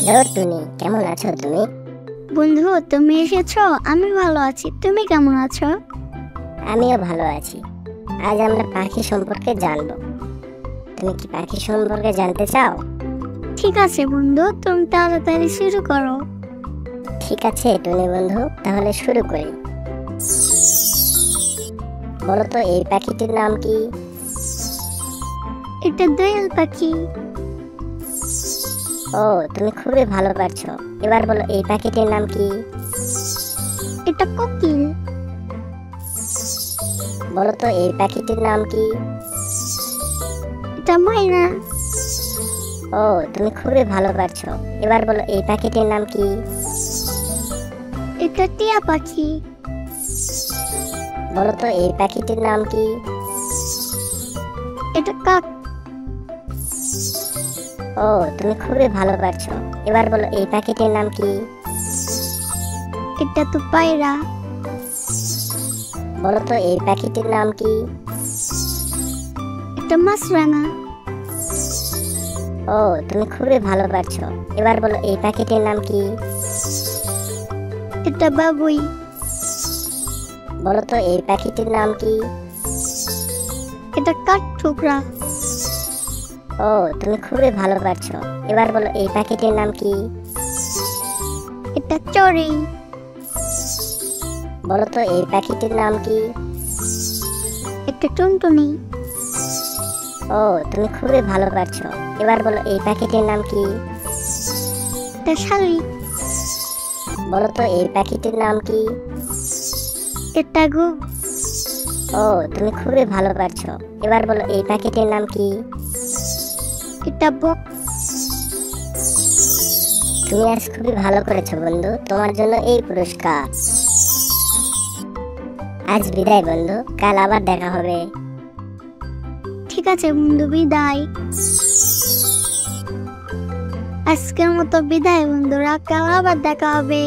Hello টুনি, কেমন আছো তুমি? বন্ধু, তুমি এসেছো? আমি ভালো আছি। তুমি কেমন আছো? আমিও ভালো আছি। আজ আমরা পাখি সম্পর্কে জানবো। তুমি কি পাখি সম্পর্কে জানতে চাও? ঠিক আছে বন্ধু, তুমি তাড়াতাড়ি শুরু করো। ঠিক আছে টুনি বন্ধু, তাহলে শুরু করি। বলো তো এই পাখিটির নাম কি? এটা দোয়েল পাখি। ও, তুমি খুবই ভালো পারছো। এবার বলো এই পাখিটির নাম কি? এটা কোকিল। বলো তো এই পাখিটির নাম কি? এটা ময়না। ও, তুমি খুবই ভালো পারছো। এবার বলো এই পাখিটির নাম কি? এটা টিয়া পাখি। বলো তো এই পাখিটির নাম কি? এটা কাক। ও, তুমি খুবই ভালো পারছো। এবার বলো এই পাখিটির নাম কি? এটা তো পায়রা। বলো তো এই পাখিটির নাম কি? এটা মাছরাঙা। ও, তুমি খুবই ভালো পারছো। এবার বলো এই পাখিটির নাম কি? এটা বাবুই। বলো তো এই পাখিটির নাম কি? এটা কাঠঠোকরা। ও, তুমি খুবই ভালো পারছো। এবার বলো এই পাখিটির নাম কি? এটা চড়ুই। বলো তো এই পাখিটির নাম কি? এটা টুনটুনি। ও, তুমি খুবই ভালো পারছো। এবার বলো এই পাখিটির নাম কি? এটা শালিক। বলো তো এই পাখিটির নাম কি? এটা ঘুঘু। ও, তুমি খুবই ভালো পারছো। এবার বলো এই পাখিটির নাম কি? এটা বক। তুমি আজ খুবই ভালো করেছো বন্ধু, তোমার জন্য এই পুরস্কার। আজ বিদায় বন্ধু, কাল আবার দেখা হবে। ঠিক আছে বন্ধু, বিদায়। আজকের মতো বিদায় বন্ধুরা, কাল আবার দেখা হবে।